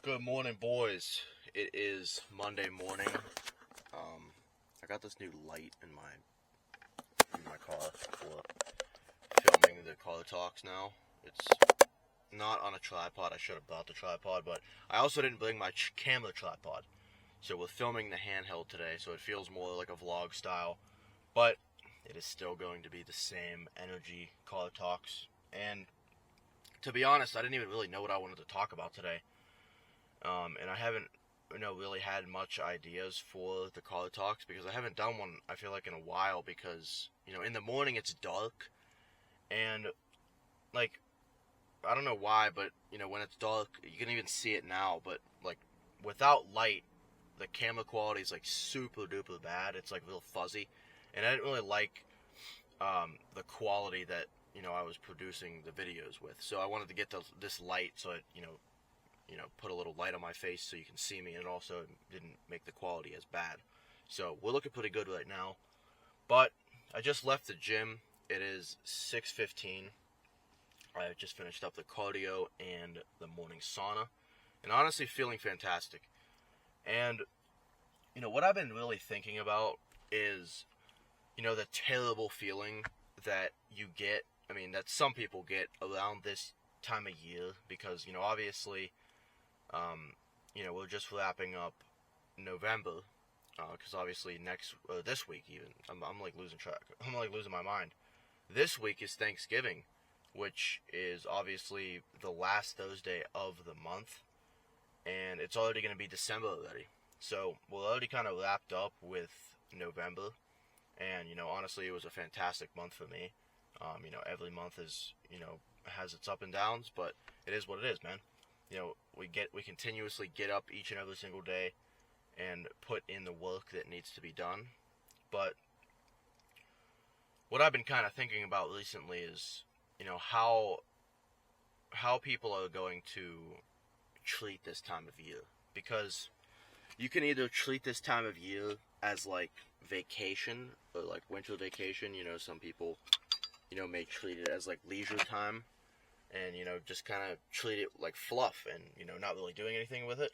Good morning, boys. It is Monday morning. I got this new light in my car for filming the car talks now. It's not on a tripod. I should have bought the tripod, but I also didn't bring my camera tripod. So we're filming the handheld today, so it feels more like a vlog style, but it is still going to be the same energy car talks. And to be honest, I didn't even really know what I wanted to talk about today. And I haven't, really had much ideas for the car talks because I haven't done one, I feel like, in a while because, in the morning it's dark and, I don't know why, but, when it's dark, you can even see it now, but, without light, the camera quality is, super duper bad. It's, real fuzzy, and I didn't really like, the quality that, I was producing the videos with, so I wanted to get this light so it, put a little light on my face so you can see me, and it also didn't make the quality as bad. So we're looking pretty good right now. But I just left the gym. It is 6:15. I just finished up the cardio and the morning sauna, and honestly feeling fantastic. And what I've been really thinking about is the terrible feeling that you get. I mean, that some people get around this time of year because obviously we're just wrapping up November, because obviously this week even, I'm losing track. I'm losing my mind. This week is Thanksgiving, which is obviously the last Thursday of the month, and it's already going to be December already. So we're already kind of wrapped up with November, and honestly, it was a fantastic month for me. Every month is has its up and downs, but it is what it is, man. We continuously get up each and every single day and put in the work that needs to be done. But what I've been kind of thinking about recently is, how people are going to treat this time of year. Because you can either treat this time of year as vacation or winter vacation. Some people, may treat it as leisure time. And, just kind of treat it like fluff and, not really doing anything with it.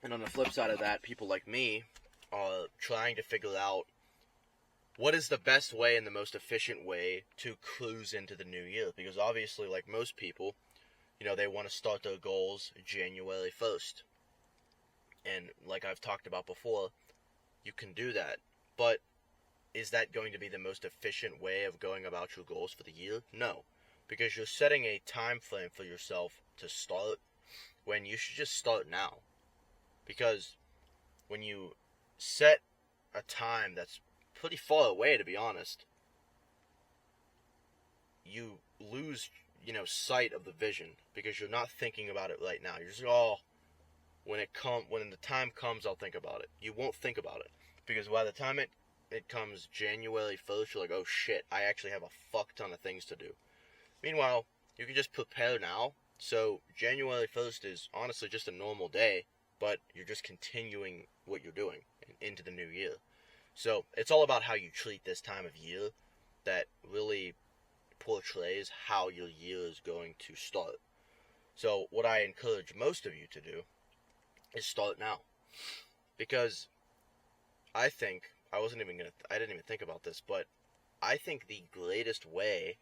And on the flip side of that, people like me are trying to figure out what is the best way and the most efficient way to cruise into the new year. Because obviously, like most people, they want to start their goals January 1st. And like I've talked about before, you can do that. But is that going to be the most efficient way of going about your goals for the year? No, because you're setting a time frame for yourself to start when you should just start now. Because when you set a time that's pretty far away, to be honest, you lose, sight of the vision because you're not thinking about it right now. You're just when the time comes, I'll think about it. You won't think about it because by the time it comes January 1st, you're like, oh shit, I actually have a fuck ton of things to do. Meanwhile, you can just prepare now. So January 1st is honestly just a normal day, but you're just continuing what you're doing into the new year. So it's all about how you treat this time of year that really portrays how your year is going to start. So what I encourage most of you to do is start now. Because I think I didn't even think about this, but I think the greatest way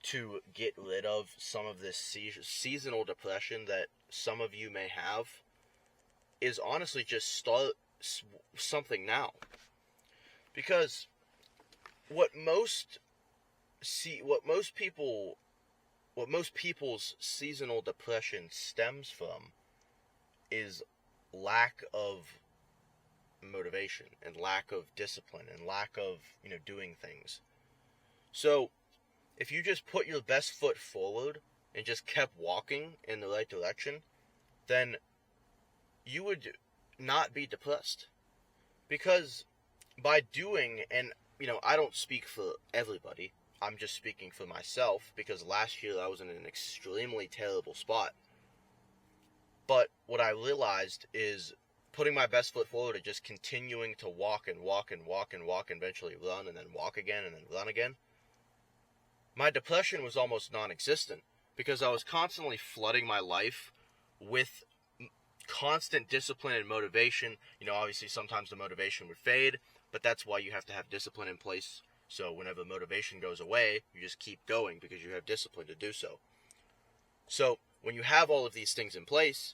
to get rid of some of this seasonal depression that some of you may have is honestly just start something now. Because what most people's seasonal depression stems from is lack of motivation and lack of discipline and lack of doing things. So if you just put your best foot forward and just kept walking in the right direction, then you would not be depressed. Because by doing, and I don't speak for everybody, I'm just speaking for myself, because last year I was in an extremely terrible spot. But what I realized is putting my best foot forward and just continuing to walk and walk and walk and walk and eventually run and then walk again and then run again, my depression was almost non-existent because I was constantly flooding my life with constant discipline and motivation. Obviously sometimes the motivation would fade, but that's why you have to have discipline in place. So whenever motivation goes away, you just keep going because you have discipline to do so. So when you have all of these things in place,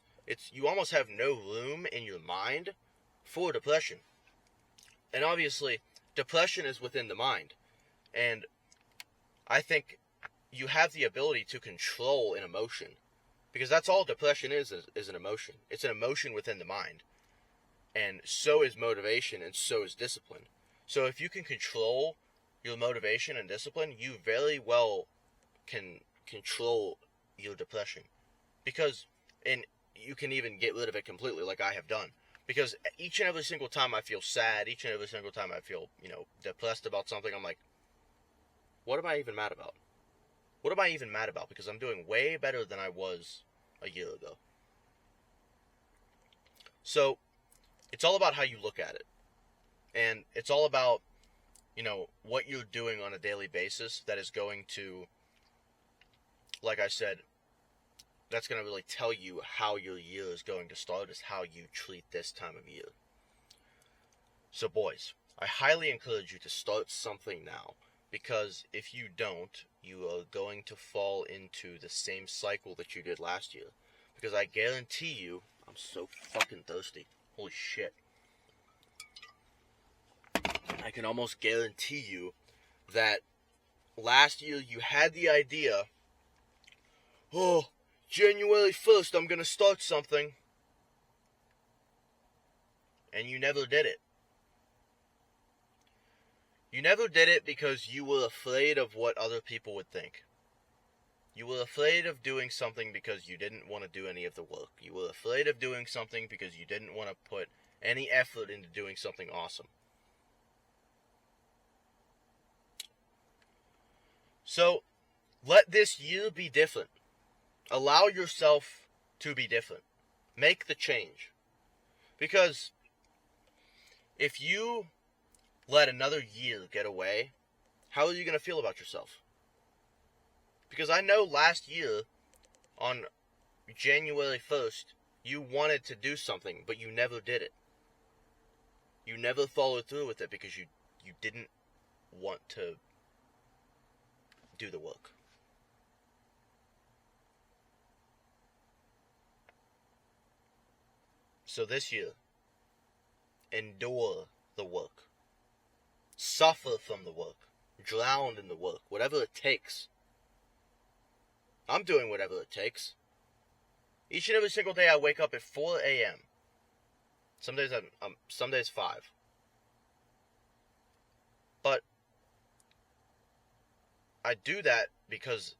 you almost have no room in your mind for depression. And obviously, depression is within the mind. And I think you have the ability to control an emotion. Because that's all depression is an emotion. It's an emotion within the mind. And so is motivation, and so is discipline. So if you can control your motivation and discipline, you very well can control your depression. And you can even get rid of it completely, like I have done. Because each and every single time I feel sad, each and every single time I feel, depressed about something, I'm like, what am I even mad about? What am I even mad about? Because I'm doing way better than I was a year ago. So, it's all about how you look at it. And it's all about, what you're doing on a daily basis that is going to, like I said, that's going to really tell you how your year is going to start, is how you treat this time of year. So boys, I highly encourage you to start something now, because if you don't, you are going to fall into the same cycle that you did last year. Because I guarantee you, I'm so fucking thirsty. Holy shit. I can almost guarantee you that last year you had the idea, oh, January 1st, I'm going to start something. And you never did it. You never did it because you were afraid of what other people would think. You were afraid of doing something because you didn't want to do any of the work. You were afraid of doing something because you didn't want to put any effort into doing something awesome. So, let this year be different. Allow yourself to be different. Make the change. Because if you let another year get away, how are you going to feel about yourself? Because I know last year, on January 1st, you wanted to do something, but you never did it. You never followed through with it because you didn't want to do the work. So this year, endure the work. Suffer from the work. Drown in the work. Whatever it takes. I'm doing whatever it takes. Each and every single day I wake up at 4 a.m. Some days 5. But I do that because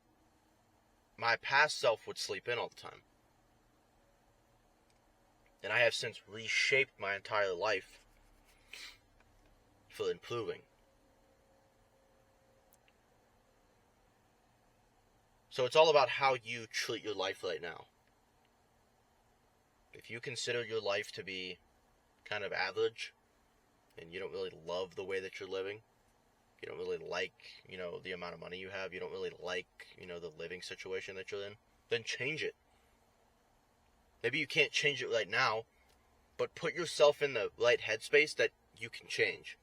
my past self would sleep in all the time. And I have since reshaped my entire life for improving. So it's all about how you treat your life right now. If you consider your life to be kind of average, and you don't really love the way that you're living, you don't really like, the amount of money you have, you don't really like, the living situation that you're in, then change it. Maybe you can't change it right now, but put yourself in the right headspace that you can change.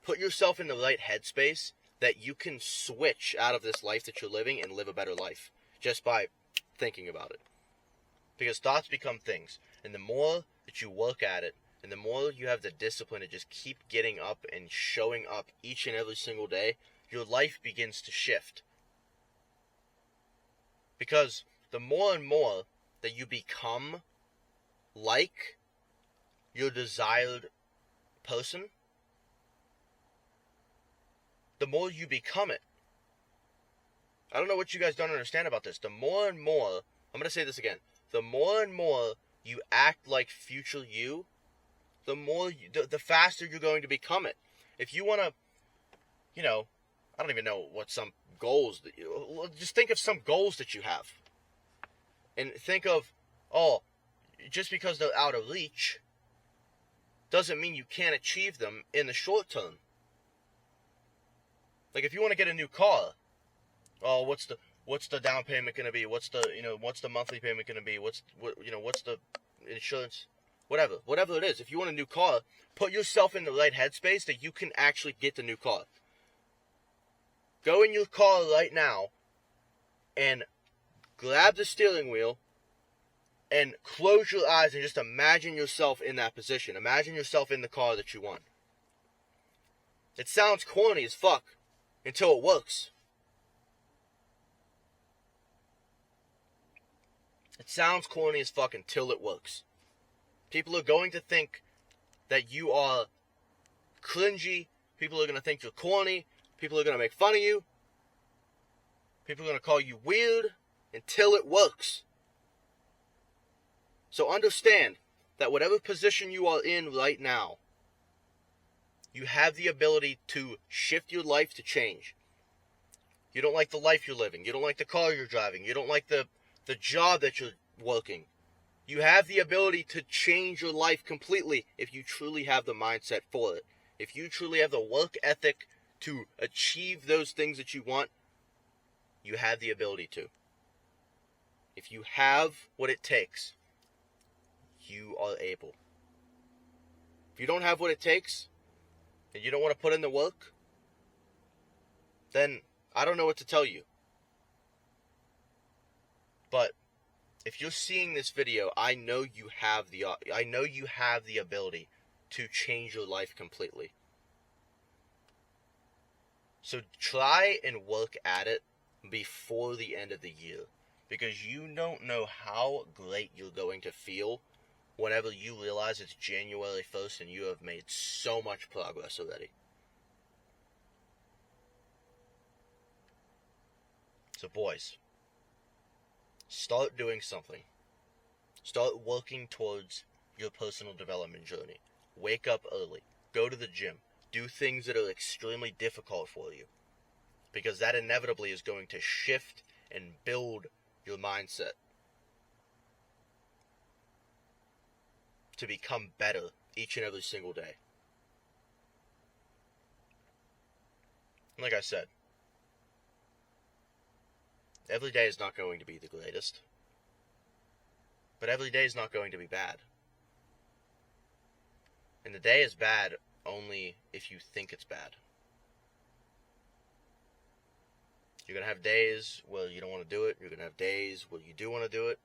Put yourself in the right headspace that you can switch out of this life that you're living and live a better life just by thinking about it. Because thoughts become things, and the more that you work at it, and the more you have the discipline to just keep getting up and showing up each and every single day, your life begins to shift. Because the more and more that you become like your desired person, the more you become it. I don't know what you guys don't understand about this. The more and more, I'm going to say this again, the more and more you act like future you, the faster you're going to become it. If you want to, I don't even know what some goals just think of some goals that you have. And think of, just because they're out of reach doesn't mean you can't achieve them in the short term. Like if you want to get a new car, what's what's the down payment going to be? What's the monthly payment going to be? What's the insurance? Whatever it is. If you want a new car, put yourself in the right headspace that you can actually get the new car. Go in your car right now and grab the steering wheel and close your eyes and just imagine yourself in that position. Imagine yourself in the car that you want. It sounds corny as fuck until it works. It sounds corny as fuck until it works. People are going to think that you are cringy. People are going to think you're corny. People are going to make fun of you. People are going to call you weird until it works. So understand that whatever position you are in right now, you have the ability to shift your life to change. You don't like the life you're living. You don't like the car you're driving. You don't like the job that you're working. You have the ability to change your life completely if you truly have the mindset for it. If you truly have the work ethic to achieve those things that you want, you have the ability to. If you have what it takes, you are able. If you don't have what it takes, and you don't want to put in the work, then I don't know what to tell you. But if you're seeing this video, I know you have the ability to change your life completely. So try and work at it before the end of the year, because you don't know how great you're going to feel whenever you realize it's January 1st and you have made so much progress already. So boys, start doing something. Start working towards your personal development journey. Wake up early. Go to the gym. Do things that are extremely difficult for you, because that inevitably is going to shift and build your mindset to become better each and every single day. Like I said, every day is not going to be the greatest, but every day is not going to be bad. And the day is bad only if you think it's bad. You're going to have days where you don't want to do it. You're going to have days where you do want to do it.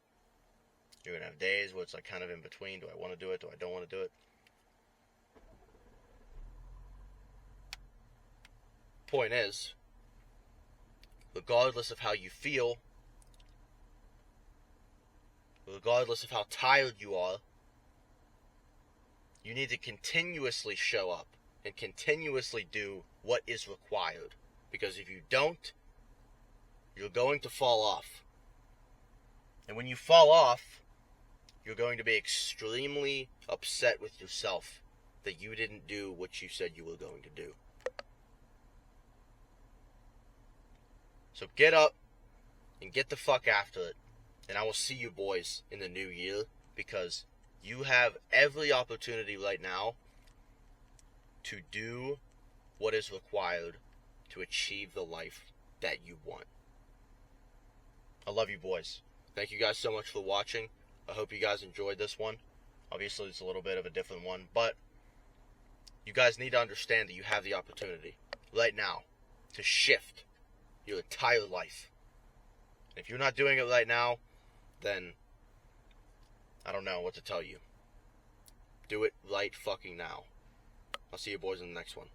You're going to have days where it's like kind of in between. Do I want to do it? Do I don't want to do it? Point is, regardless of how you feel, regardless of how tired you are, you need to continuously show up and continuously do what is required. Because if you don't, you're going to fall off. And when you fall off, you're going to be extremely upset with yourself that you didn't do what you said you were going to do. So get up and get the fuck after it. And I will see you boys in the new year, because you have every opportunity right now to do what is required to achieve the life that you want. I love you boys. Thank you guys so much for watching. I hope you guys enjoyed this one. Obviously, it's a little bit of a different one, but you guys need to understand that you have the opportunity right now to shift your entire life. If you're not doing it right now, then I don't know what to tell you. Do it right fucking now. I'll see you boys in the next one.